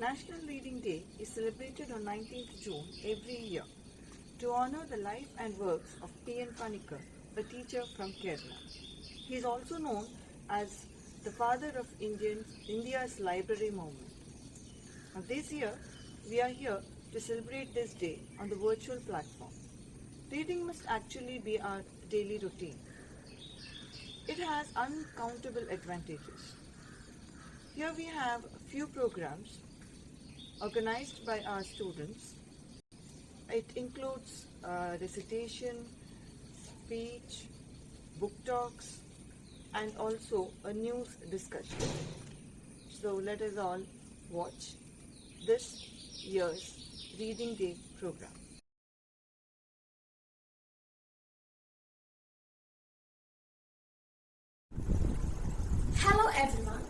National Reading Day is celebrated on 19th June every year to honor the life and works of P.N. Panikkar, a teacher from Kerala. He is also known as the father of India's library movement. Now, this year, we are here to celebrate this day on the virtual platform. Reading must actually be our daily routine. It has uncountable advantages. Here we have a few programs organized by our students. It includes recitation, speech, book talks, and also a news discussion. So let us all watch this year's Reading Day program. Hello everyone.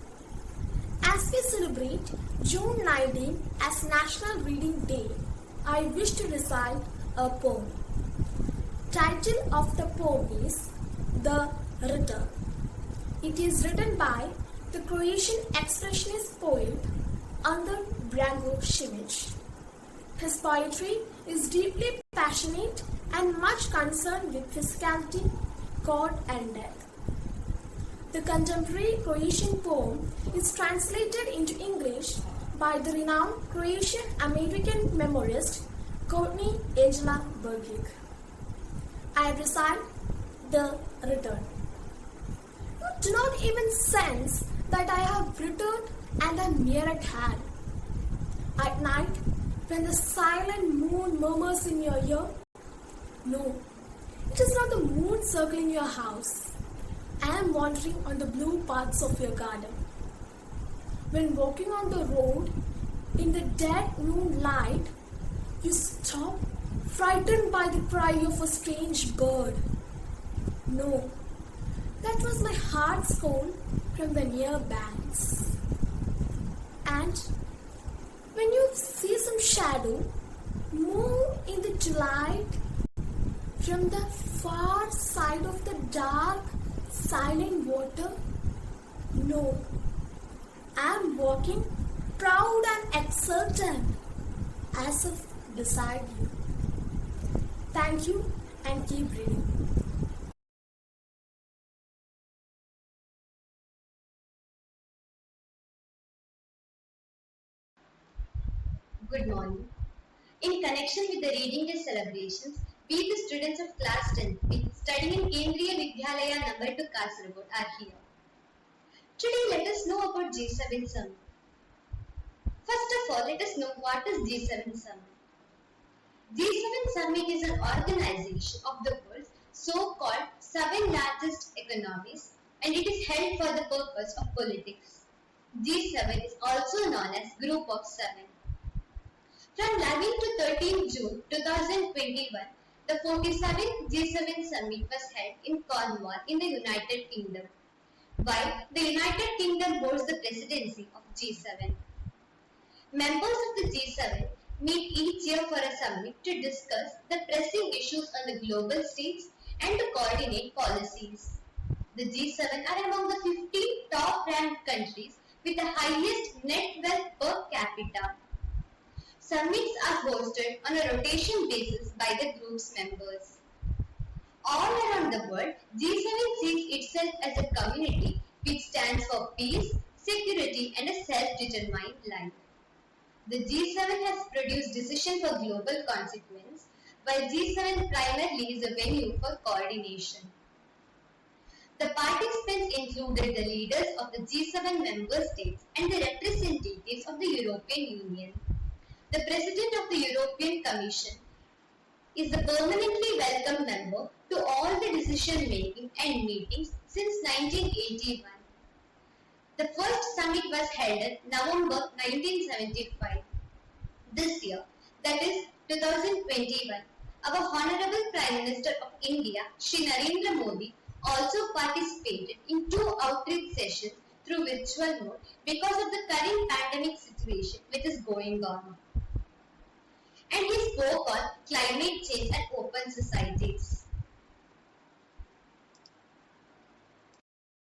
As we celebrate June 19 as National Reading Day, I wish to recite a poem. Title of the poem is The Return. It is written by the Croatian expressionist poet Andar Branko Šimić. His poetry is deeply passionate and much concerned with physicality, God and death. The contemporary Croatian poem is translated into English by the renowned Croatian-American memoirist Courtney Angela Bergic. I recite The Return. You do not even sense that I have returned and am near at hand. At night, when the silent moon murmurs in your ear, no, it is not the moon circling your house. I am wandering on the blue paths of your garden. When walking on the road in the dead moonlight, you stop, frightened by the cry of a strange bird. No, that was my heart's call from the near banks. And when you see some shadow move in the twilight from the far side of the dark, silent water, no, I am walking proud and exultant as if beside you. Thank you and keep reading. Good morning. In connection with the Reading Day celebrations, we the students of class 10th studying in Kendriya Vidyalaya number 2 Kasaragod are here. Today let us know about G7 Summit. First of all, let us know what is G7 Summit. G7 Summit is an organization of the world's so-called 7 largest economies and it is held for the purpose of politics. G7 is also known as Group of 7. From 11 to 13 June 2021, the 47th G7 Summit was held in Cornwall in the United Kingdom, while the United Kingdom holds the presidency of G7. Members of the G7 meet each year for a summit to discuss the pressing issues on the global stage and to coordinate policies. The G7 are among the 15 top-ranked countries with the highest net wealth per capita. Summits are hosted on a rotation basis by the group's members. All around the world, G7 sees itself as a community which stands for peace, security and a self-determined life. The G7 has produced decisions for global consequence, while G7 primarily is a venue for coordination. The participants included the leaders of the G7 member states and the representatives of the European Union. The President of the European Commission is the permanently welcome member to all the decision making and meetings since 1981. The first summit was held in November 1975. This year, that is 2021, our Honorable Prime Minister of India, Shri Narendra Modi, also participated in 2 outreach sessions through virtual mode because of the current pandemic situation which is going on. And he spoke on climate change and open societies.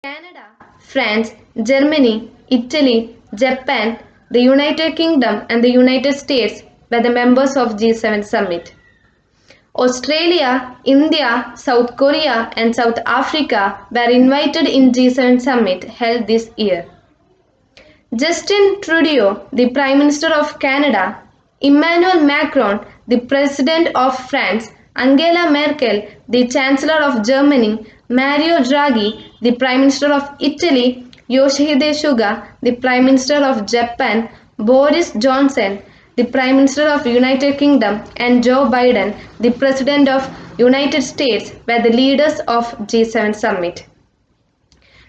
Canada, France, Germany, Italy, Japan, the United Kingdom and the United States were the members of G7 summit. Australia, India, South Korea and South Africa were invited in G7 summit held this year. Justin Trudeau, the Prime Minister of Canada, Emmanuel Macron, the President of France, Angela Merkel, the Chancellor of Germany, Mario Draghi, the Prime Minister of Italy, Yoshihide Suga, the Prime Minister of Japan, Boris Johnson, the Prime Minister of United Kingdom, and Joe Biden, the President of United States, were the leaders of G7 summit.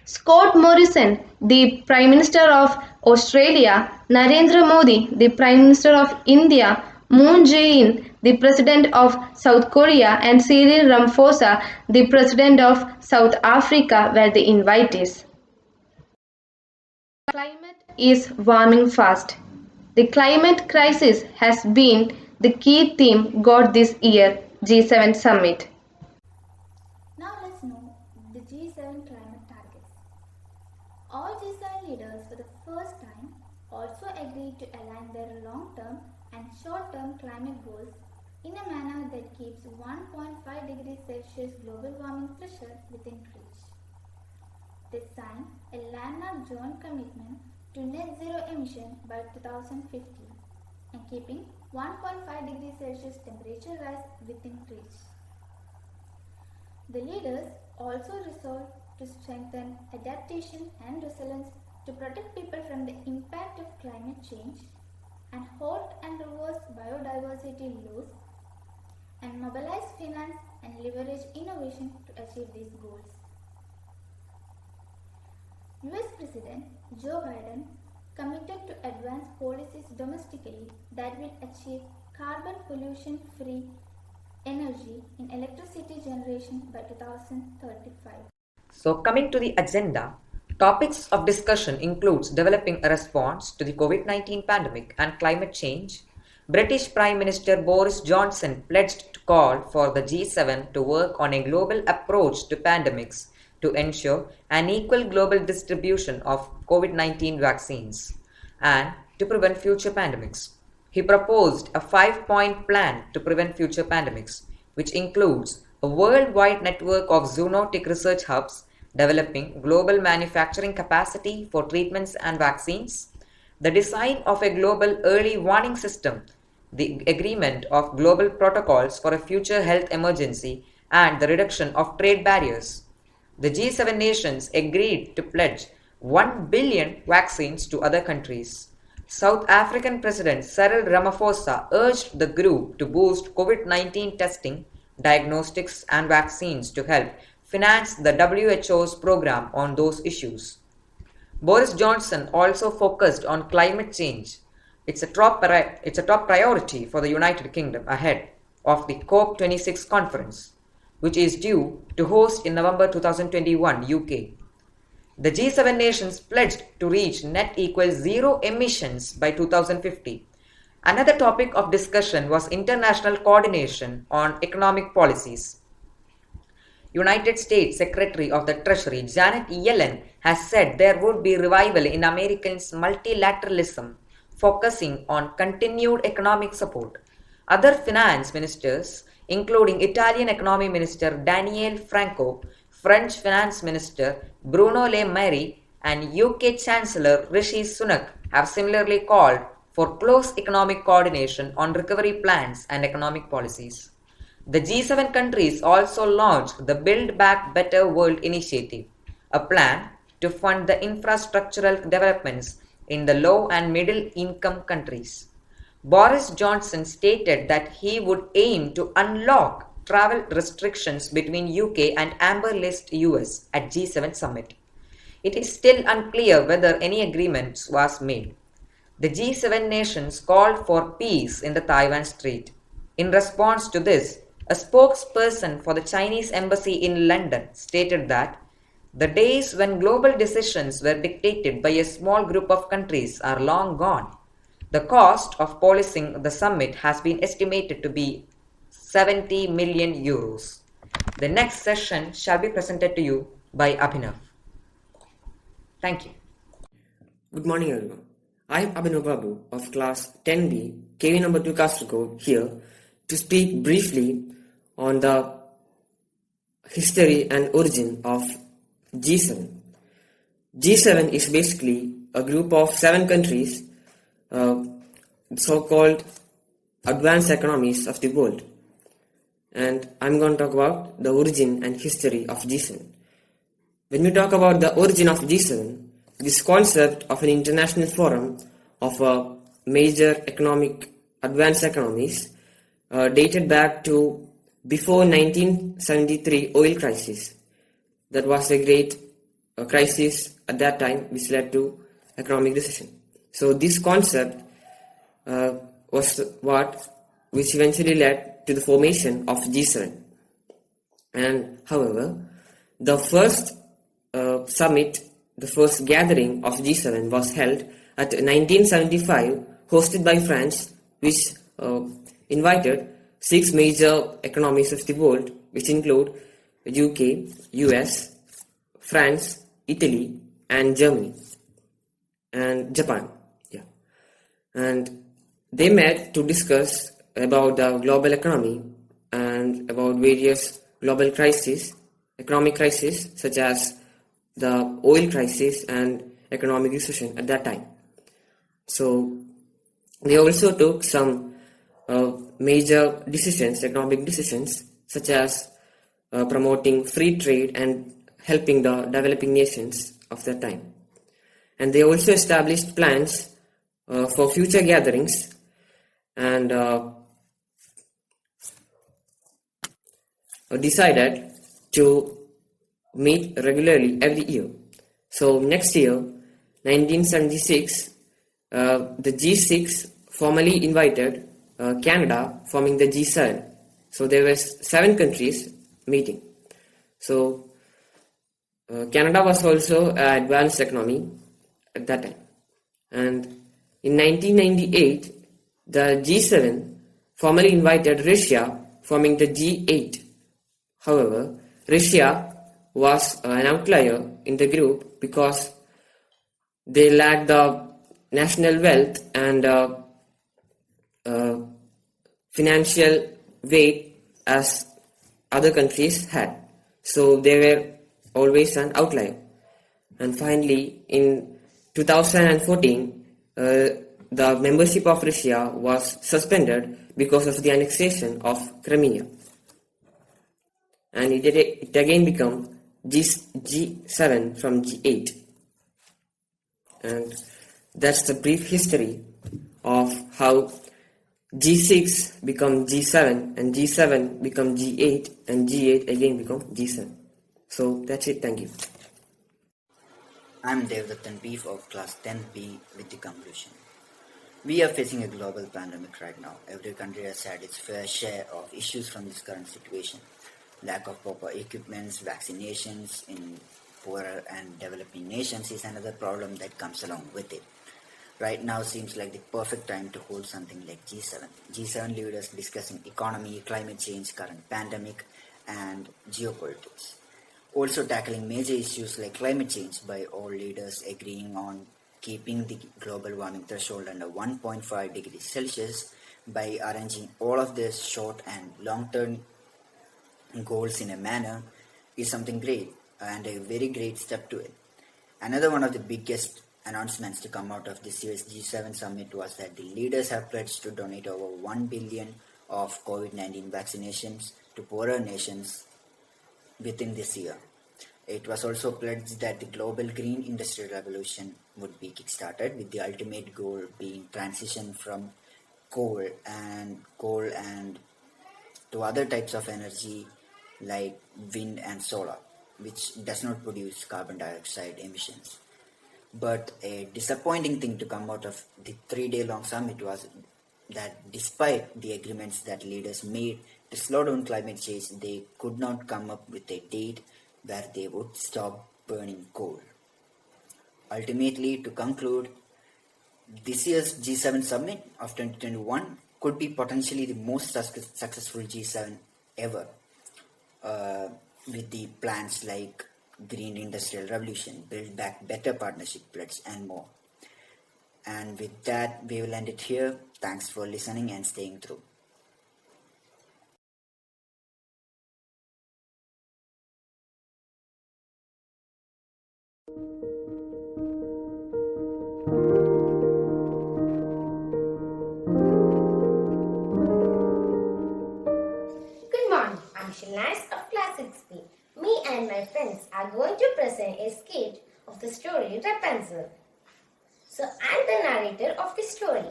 Scott Morrison, the Prime Minister of Australia, Narendra Modi, the Prime Minister of India, Moon Jae-in, the President of South Korea, and Cyril Ramaphosa, the President of South Africa, were the invitees. Climate is warming fast. The climate crisis has been the key theme got this year G7 summit. Now let's know the G7 climate targets. All G7 leaders for the first time also agreed to align their long-term and short-term climate goals in a manner that keeps 1.5 degrees Celsius global warming pressure within reach. They signed a landmark joint commitment to net zero emission by 2050 and keeping 1.5 degrees Celsius temperature rise within reach. The leaders also resolved to strengthen adaptation and resilience to protect people from the impact of climate change and halt and reverse biodiversity loss and mobilize finance and leverage innovation to achieve these goals. US President Joe Biden committed to advance policies domestically that will achieve carbon pollution-free energy in electricity generation by 2035. So coming to the agenda, topics of discussion includes developing a response to the COVID-19 pandemic and climate change. British Prime Minister Boris Johnson pledged to call for the G7 to work on a global approach to pandemics to ensure an equal global distribution of COVID-19 vaccines and to prevent future pandemics. He proposed a 5-point plan to prevent future pandemics, which includes a worldwide network of zoonotic research hubs, developing global manufacturing capacity for treatments and vaccines, the design of a global early warning system, the agreement of global protocols for a future health emergency, and the reduction of trade barriers. The G7 nations agreed to pledge 1 billion vaccines to other countries. South African President Cyril Ramaphosa urged the group to boost COVID-19 testing, diagnostics and vaccines to help finance the WHO's program on those issues. Boris Johnson also focused on climate change. It's a top priority for the United Kingdom ahead of the COP26 conference, which is due to host in November 2021 UK. The G7 nations pledged to reach net equal zero emissions by 2050. Another topic of discussion was international coordination on economic policies. United States Secretary of the Treasury Janet Yellen has said there would be revival in Americans' multilateralism, focusing on continued economic support. Other finance ministers, including Italian Economy Minister Daniele Franco, French Finance Minister Bruno Le Maire, and UK Chancellor Rishi Sunak, have similarly called for close economic coordination on recovery plans and economic policies. The G7 countries also launched the Build Back Better World initiative, a plan to fund the infrastructural developments in the low and middle income countries. Boris Johnson stated that he would aim to unlock travel restrictions between UK and Amber List US at G7 summit. It is still unclear whether any agreement was made. The G7 nations called for peace in the Taiwan Strait. In response to this, a spokesperson for the Chinese embassy in London stated that the days when global decisions were dictated by a small group of countries are long gone. The cost of policing the summit has been estimated to be 70 million euros. The next session shall be presented to you by Abhinav. Thank you. Good morning, everyone. I'm Abhinav Babu of class 10B, KV number 2 Kasaragod here to speak briefly on the history and origin of G7. G7 is basically a group of 7 countries, so-called advanced economies of the world. And I'm going to talk about the origin and history of G7. When we talk about the origin of G7, this concept of an international forum of major economic advanced economies dated back to before 1973 oil crisis. That was a great crisis at that time which led to economic recession. So this concept was which eventually led to the formation of G7. And however, the first summit, the first gathering of G7 was held at 1975, hosted by France, which invited 6 major economies of the world, which include UK, US, France, Italy, and Germany, and Japan. Yeah, and they met to discuss about the global economy and about various global crises, economic crises such as the oil crisis and economic recession at that time. So they also took some major decisions, economic decisions, such as promoting free trade and helping the developing nations of that time. And they also established plans for future gatherings and decided to meet regularly every year. So next year, 1976, the G6 formally invited Canada, forming the G7. So there were 7 countries meeting. So Canada was also an advanced economy at that time. And in 1998, the G7 formally invited Russia, forming the G8. However, Russia was an outlier in the group because they lacked the national wealth and financial weight as other countries had. So they were always an outlier. And finally, in 2014, the membership of Russia was suspended because of the annexation of Crimea. And it again became G7 from G8. And that's the brief history of how G6 become G7 and G7 become G8 and G8 again become G7. So that's it. Thank you. I'm Devdatan Beef of class 10B with the conclusion. We are facing a global pandemic right now. Every country has had its fair share of issues from this current situation. Lack of proper equipments, vaccinations in poorer and developing nations is another problem that comes along with it. Right now seems like the perfect time to hold something like G7. G7 leaders discussing economy, climate change, current pandemic, and geopolitics. Also tackling major issues like climate change by all leaders agreeing on keeping the global warming threshold under 1.5 degrees Celsius by arranging all of their short and long-term goals in a manner is something great and a very great step to it. Another one of the biggest announcements to come out of this year's G7 summit was that the leaders have pledged to donate over 1 billion of COVID-19 vaccinations to poorer nations within this year. It was also pledged that the global green industrial revolution would be kickstarted, with the ultimate goal being transition from coal and to other types of energy like wind and solar, which does not produce carbon dioxide emissions. But a disappointing thing to come out of the 3-day-long summit was that despite the agreements that leaders made to slow down climate change, they could not come up with a date where they would stop burning coal. Ultimately, to conclude, this year's G7 summit of 2021 could be potentially the most successful G7 ever, with the plans like Green Industrial Revolution, Build Back Better Partnership Pledge, and more. And with that, we will end it here. Thanks for listening and staying through. Good morning, I'm Shilnas of Class 6B. Me and my friends are going to present a sketch of the story Rapunzel. So I'm the narrator of the story.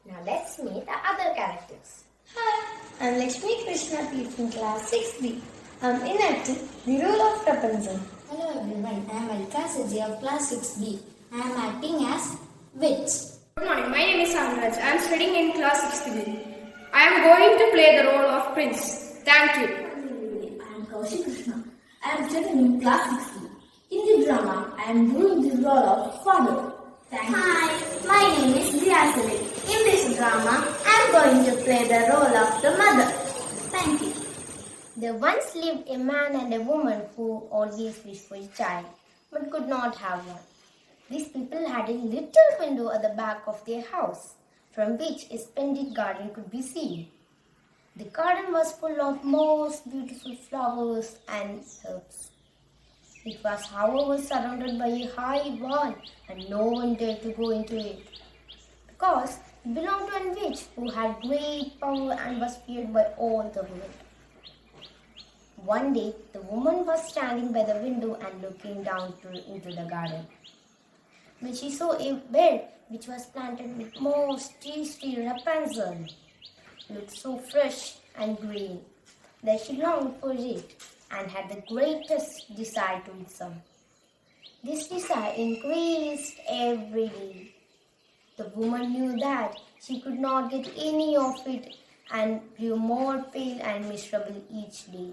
Now let's meet the other characters. Hi, I'm Lakshmi Krishna P from Class 6B. I'm enacting the role of Rapunzel. Hello everyone, I am Alka Saji of Class 6B. I am acting as Witch. Good morning, my name is Sandraj. I am studying in Class 6B. I am going to play the role of Prince. Thank you. I am Kaushik Krishna. I am studying in Class 6B. In the drama, I am doing the role of father. Hi, my name is Diasali. In this drama, I am going to play the role of the mother. Thank you. There once lived a man and a woman who always wished for a child, but could not have one. These people had a little window at the back of their house, from which a splendid garden could be seen. The garden was full of most beautiful flowers and herbs. It was, however, surrounded by a high wall, and no one dared to go into it, because it belonged to a witch who had great power and was feared by all the world. One day, the woman was standing by the window and looking down into the garden, when she saw a bed which was planted with most tasty Rapunzel. It looked so fresh and green that she longed for it and had the greatest desire to eat some. This desire increased every day. The woman knew that she could not get any of it and grew more pale and miserable each day.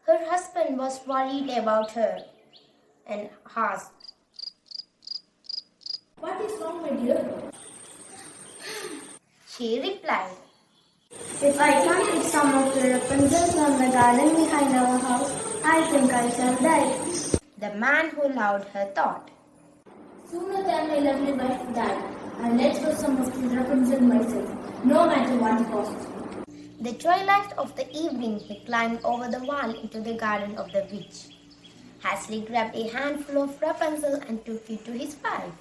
Her husband was worried about her and asked, What is wrong, my dear? She replied, If I can't eat some of the Rapunzel from the garden behind our house, I think I shall die. The man who loved her thought, Sooner than my lovely wife died, I'll let go some of the Rapunzel myself, no matter what the cost. The twilight of the evening, he climbed over the wall into the garden of the witch. Hastily grabbed a handful of Rapunzel and took it to his wife.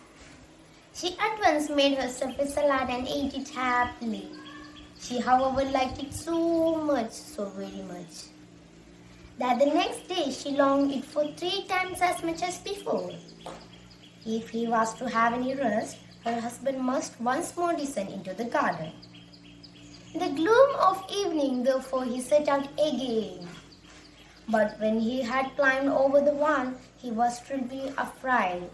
She at once made herself a salad and ate it happily. She, however, liked it so very much, that the next day she longed it for 3 times as much as before. If he was to have any rest, her husband must once more descend into the garden. In the gloom of evening, therefore, he set out again. But when he had climbed over the wall, he was truly afraid,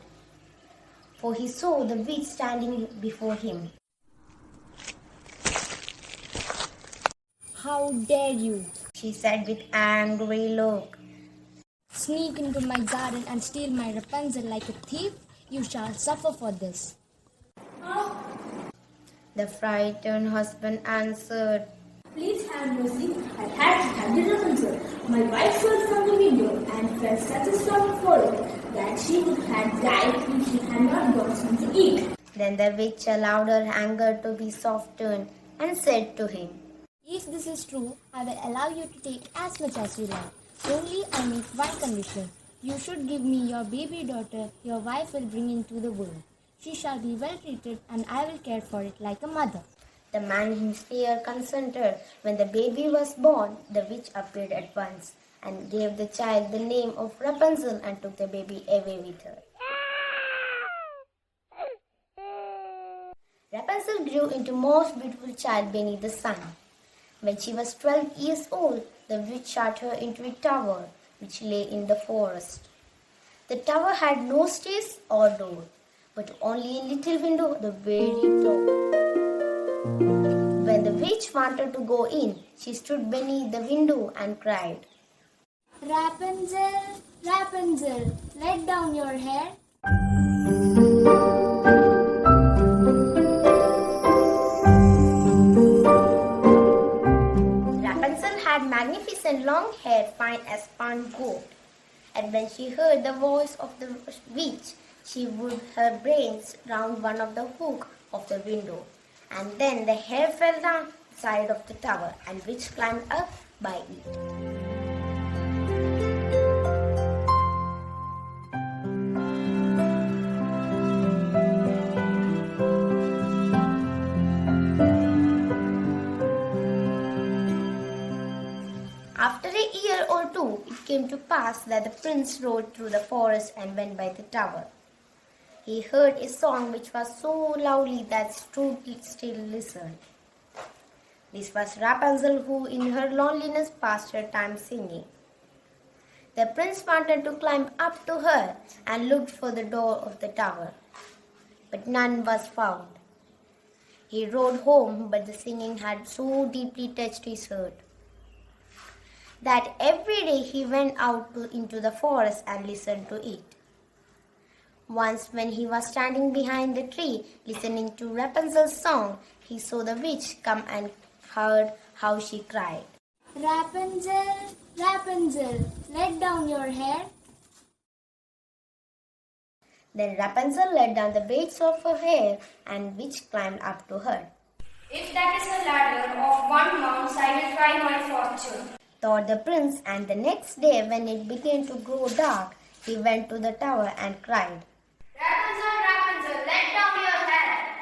for he saw the witch standing before him. How dare you She said with angry look. sneak into my garden and steal my Rapunzel like a thief? You shall suffer for this. The frightened husband answered, Please have mercy, I had to have the Rapunzel. My wife saw from the window and felt such a strong fall that she would have died if she had not got something to eat. Then the witch allowed her anger to be softened and said to him, If this is true, I will allow you to take as much as you like. Only I make one condition. You should give me your baby daughter your wife will bring into the world. She shall be well treated and I will care for it like a mother. The man in fear consented. When the baby was born, the witch appeared at once and gave the child the name of Rapunzel and took the baby away with her. Rapunzel grew into most beautiful child beneath the sun. When she was 12 years old, the witch shot her into a tower which lay in the forest. The tower had no stairs or door, but only a little window at the very top. When the witch wanted to go in, she stood beneath the window and cried, Rapunzel, Rapunzel, let down your hair. Rapunzel had magnificent long hair fine as spun gold, and when she heard the voice of the witch, She would her brains round one of the hook of the window, and then the hair fell down the side of the tower, and witch climbed up by it. After a year or two, it came to pass that the prince rode through the forest and went by the tower. He heard a song which was so lovely that Struth still listened. This was Rapunzel, who in her loneliness passed her time singing. The prince wanted to climb up to her and looked for the door of the tower, but none was found. He rode home, but the singing had so deeply touched his heart that every day he went out into the forest and listened to it. Once, when he was standing behind the tree listening to Rapunzel's song, he saw the witch come and heard how she cried. Rapunzel, Rapunzel, let down your hair. Then Rapunzel let down the braids of her hair, and witch climbed up to her. If that is a ladder of one mounts, I will try my fortune, thought the prince, and the next day when it began to grow dark, he went to the tower and cried, Rapunzel, Rapunzel, let down your hair.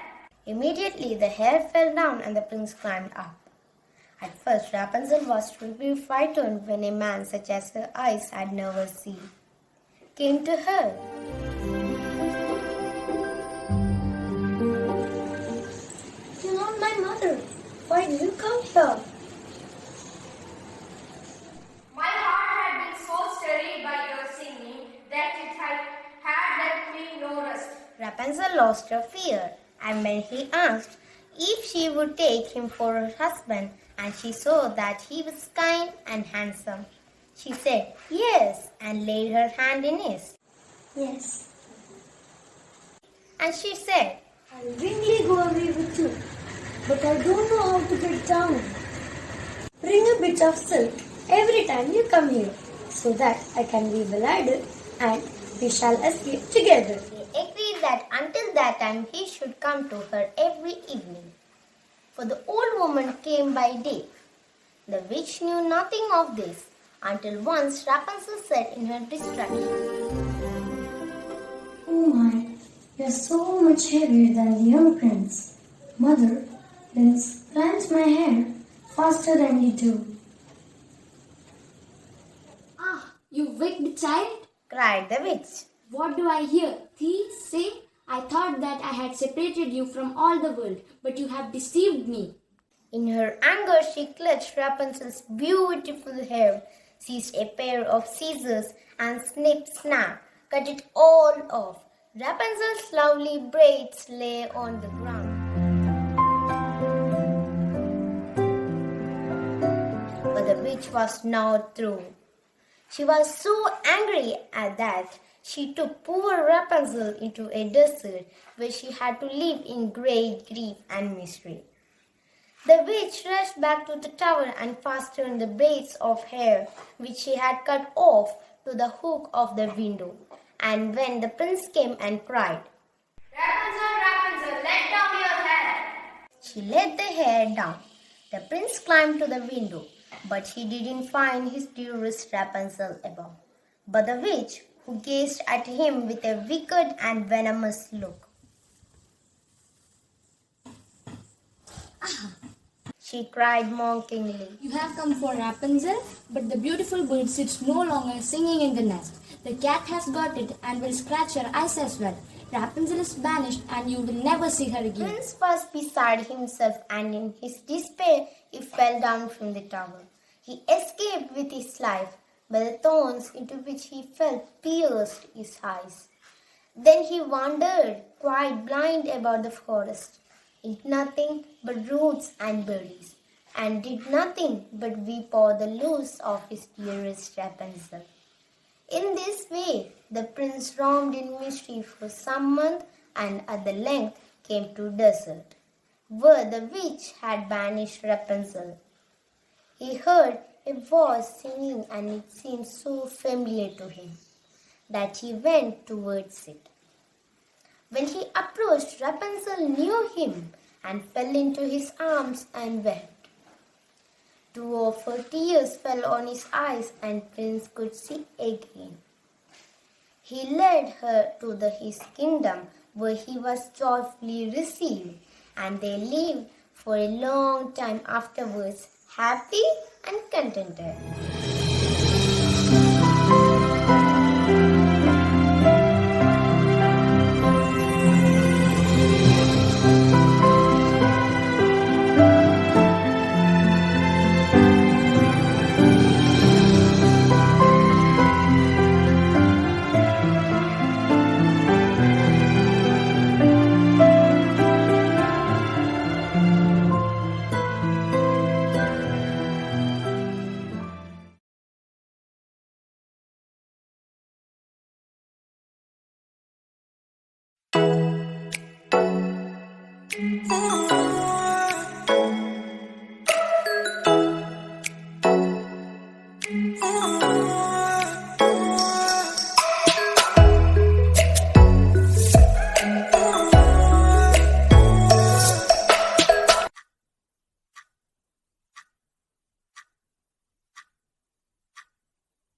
Immediately the hair fell down and the prince climbed up. At first Rapunzel was truly frightened when a man such as her eyes had never seen came to her. You're not my mother. Why did you come here? My heart had been so stirred by your singing that it had left me no rest. Rapunzel lost her fear, and when he asked if she would take him for her husband, and she saw that he was kind and handsome, she said yes and laid her hand in his. Yes. And she said, I'll willingly go away with you, but I don't know how to get down. Bring a bit of silk every time you come here, so that I can weave a ladder and we shall escape together. They agreed that until that time he should come to her every evening. For the old woman came by day. The witch knew nothing of this until once Rapunzel said in her distraction, Oh my, you're so much heavier than the young prince. Mother, prince climbs my hair faster than you do. Ah, you wicked child! cried the witch. What do I hear? Thieves say, I thought that I had separated you from all the world, but you have deceived me. In her anger, she clutched Rapunzel's beautiful hair, seized a pair of scissors, and snip-snap, cut it all off. Rapunzel's lovely braids lay on the ground. But the witch was now through. She was so angry at that she took poor Rapunzel into a desert where she had to live in great grief and misery. The witch rushed back to the tower and fastened the braids of hair which she had cut off to the hook of the window. And when the prince came and cried, Rapunzel, Rapunzel, let down your hair. she let the hair down. The prince climbed to the window, but he didn't find his dearest Rapunzel above, but the witch, who gazed at him with a wicked and venomous look. She cried mockingly. You have come for Rapunzel, but the beautiful bird sits no longer singing in the nest. The cat has got it and will scratch your eyes as well. Rapunzel is banished and you will never see her The again. prince was beside himself, and in his despair he fell down from the tower. He escaped with his life, but the thorns into which he fell pierced his eyes. Then he wandered, quite blind about the forest, ate nothing but roots and berries, and did nothing but weep o'er the loss of his dearest Rapunzel. In this way, the prince roamed in mystery for some months, and at the length came to desert, where the witch had banished Rapunzel. He heard a voice singing, and it seemed so familiar to him that he went towards it. When he approached, Rapunzel knew him and fell into his arms and wept. 2 of her tears fell on his eyes and Prince could see again. He led her to his kingdom where he was joyfully received, and they lived for a long time afterwards, happy and contented.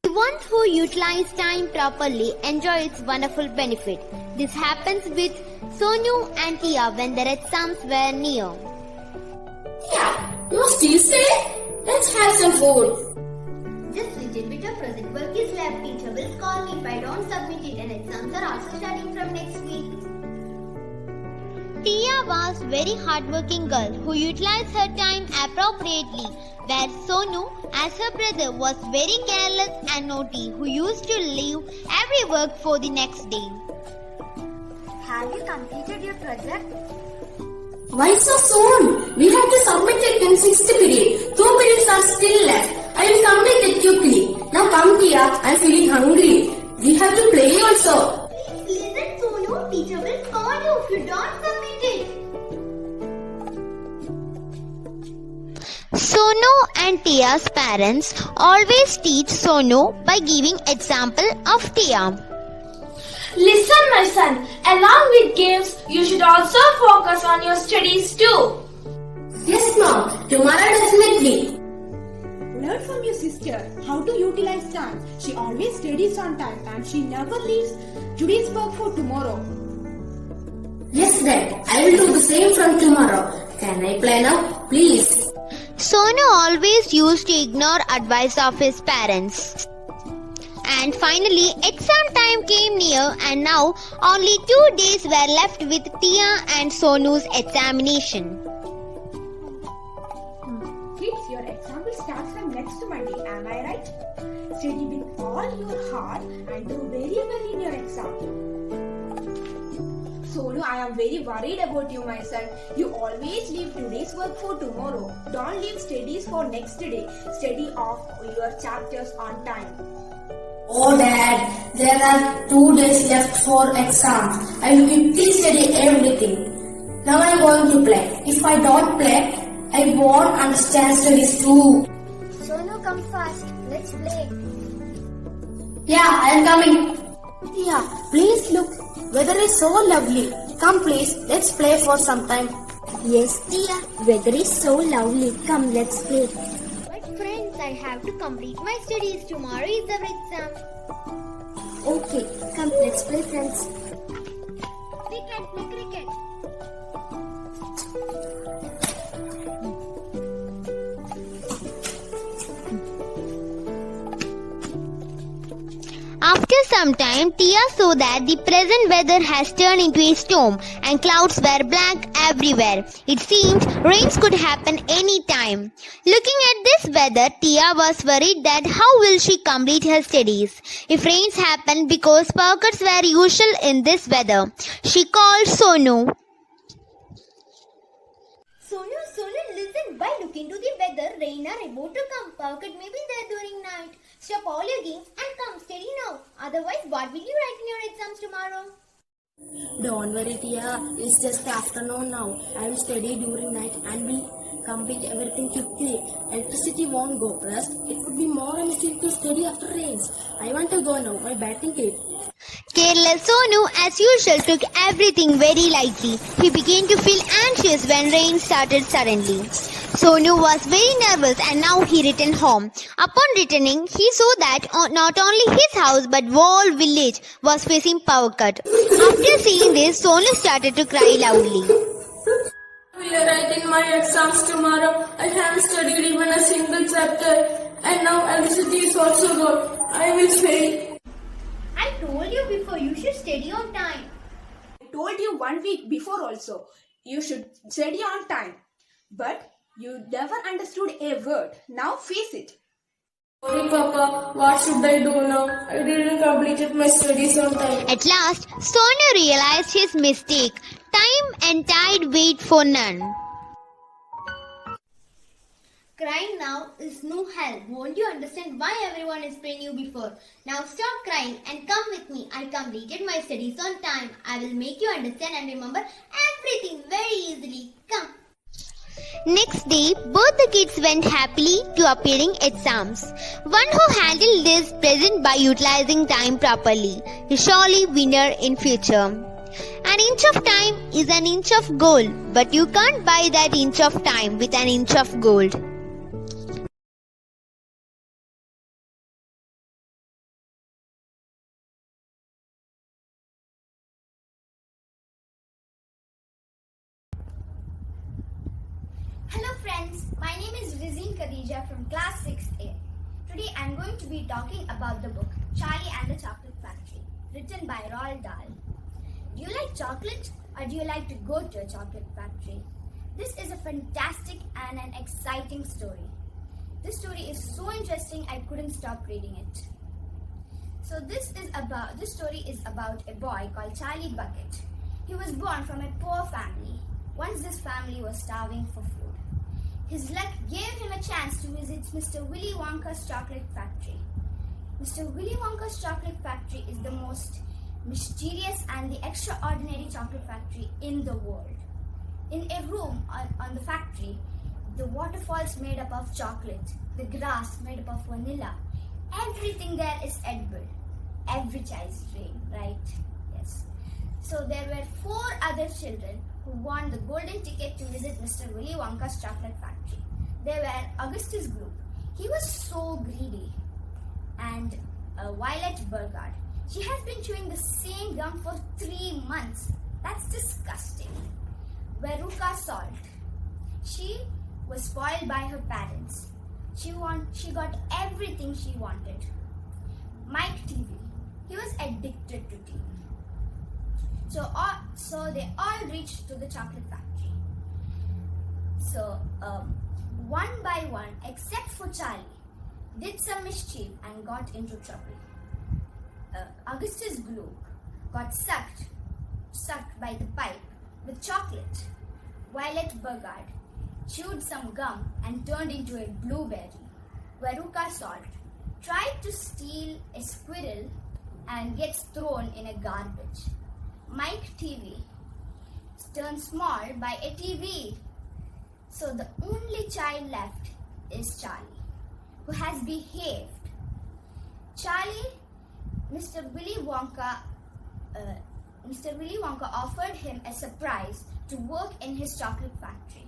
The one who utilizes time properly enjoys its wonderful benefit. This happens with Sonu and Tia when their exams were near. Yeah, you still stay? Let's have some food. Just little bit of project work is left. Teacher will call me if I don't submit it, and exams are also starting from next week. Tia was very hardworking girl who utilized her time appropriately, where Sonu, as her brother, was very careless and naughty, who used to leave every work for the next day. Have you completed your project? Why so soon? We have to submit it in 6th period. 2 periods are still left. I will complete it quickly. Now come Tia, I am feeling hungry. We have to play also. Please listen, Sonu. Teacher will call you if you don't submit it. Sonu and Tia's parents always teach Sonu by giving example of Tia. Listen, my son, along with games, you should also focus on your studies too. Yes, mom. Tomorrow definitely. Learn from your sister how to utilize time. She always studies on time and she never leaves today's work for tomorrow. Yes, Dad. I will do the same from tomorrow. Can I play now? Please. Sonu always used to ignore advice of his parents. And finally, exam time came near, and now only 2 days were left with Tia and Sonu's examination. Kids, your exam will start from next Monday, am I right? Study with all your heart and do very well in your exam. Sonu, I am very worried about you, my son. You always leave today's work for tomorrow. Don't leave studies for next day. Study off your chapters on time. Oh Dad, there are 2 days left for exams. I will quickly study everything. Now I am going to play. If I don't play, I won't understand studies too. Sonu, come fast. Let's play. Yeah, I am coming. Tia, please look. Weather is so lovely. Come please, let's play for some time. Yes, Tia. Weather is so lovely. Come, let's play. But friends, I have to complete my studies. Tomorrow is our exam. Okay, come let's play friends. Cricket, play cricket. After some time, Tia saw that the present weather has turned into a storm and clouds were black everywhere. It seemed rains could happen any time. Looking at this weather, Tia was worried that how will she complete her studies if rains happen because pockets were usual in this weather. She called Sonu. Sonu, listen. By looking to the weather, rain are about to come. Pocket may be there during night. Stop all your games and come steady now. Otherwise, what will you write in your exams tomorrow? Don't worry, Tia. It's just afternoon now. I will study during night and will complete everything quickly. Electricity won't go. Plus, it would be more amazing to study after rains. I want to go now. My batting kit. Careless Sonu, as usual, took everything very lightly. He began to feel anxious when rain started suddenly. Sonu was very nervous and now he returned home. Upon returning, he saw that not only his house but whole village was facing power cut. After seeing this, Sonu started to cry loudly. We are writing my exams tomorrow. I haven't studied even a single chapter. And now electricity is also gone. I will fail. I told you before, you should study on time. I told you 1 week before also, you should study on time. But you never understood a word. Now face it. Sorry, Papa. What should I do now? I didn't complete my studies on time. At last, Sonu realized his mistake. Time and tide wait for none. Crying now is no help. Won't you understand why everyone is praying you before? Now stop crying and come with me. I completed my studies on time. I will make you understand and remember everything very easily. Come. Next day, both the kids went happily to appearing exams. One who handled this present by utilizing time properly is surely winner in future. An inch of time is an inch of gold, but you can't buy that inch of time with an inch of gold. Hello friends, my name is Rizin Khadija from class 6A. Today I am going to be talking about the book Charlie and the Chocolate Factory, written by Roald Dahl. Do you like chocolate or do you like to go to a chocolate factory? This is a fantastic and an exciting story. This story is so interesting I couldn't stop reading it. So this story is about a boy called Charlie Bucket. He was born from a poor family. Once this family was starving for food. His luck gave him a chance to visit Mr. Willy Wonka's chocolate factory. Mr. Willy Wonka's chocolate factory is the most mysterious and the extraordinary chocolate factory in the world. In a room on the factory, the waterfalls made up of chocolate, the grass made up of vanilla, everything there is edible. Every child is dream, right? Yes. So there were 4 other children who won the golden ticket to visit Mr. Willy Wonka's chocolate factory. They were Augustus Gloop. He was so greedy. And Violet Burgard. She has been chewing the same gum for 3 months. That's disgusting. Veruca Salt. She was spoiled by her parents. She got everything she wanted. Mike TV. He was addicted to TV. So they all reached to the chocolate factory. So one by one, except for Charlie, did some mischief and got into trouble. Augustus Gloop got sucked by the pipe with chocolate. Violet Burgard chewed some gum and turned into a blueberry. Veruca Salt tried to steal a squirrel and gets thrown in a garbage. Mike TV turned small by a TV. So the only child left is Charlie, who has behaved. Charlie, Mr. Willy Wonka offered him a surprise to work in his chocolate factory.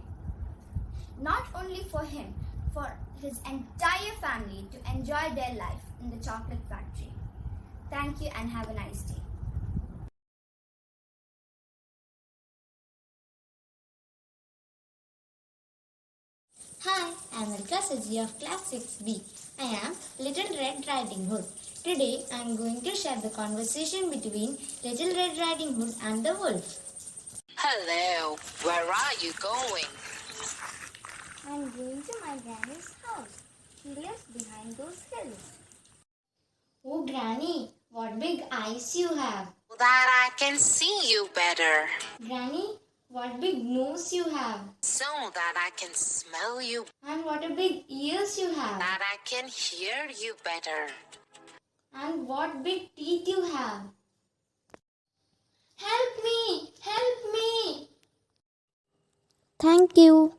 Not only for him, for his entire family to enjoy their life in the chocolate factory. Thank you and have a nice day. Hi, I am Alka Saji of class 6B. I am Little Red Riding Hood. Today I am going to share the conversation between Little Red Riding Hood and the wolf. Hello, where are you going? I am going to my granny's house. She lives behind those hills. Oh Granny, what big eyes you have. That I can see you better. Granny, what big nose you have. So that I can smell you. And what a big ears you have. That I can hear you better. And what big teeth you have. Help me! Help me! Thank you.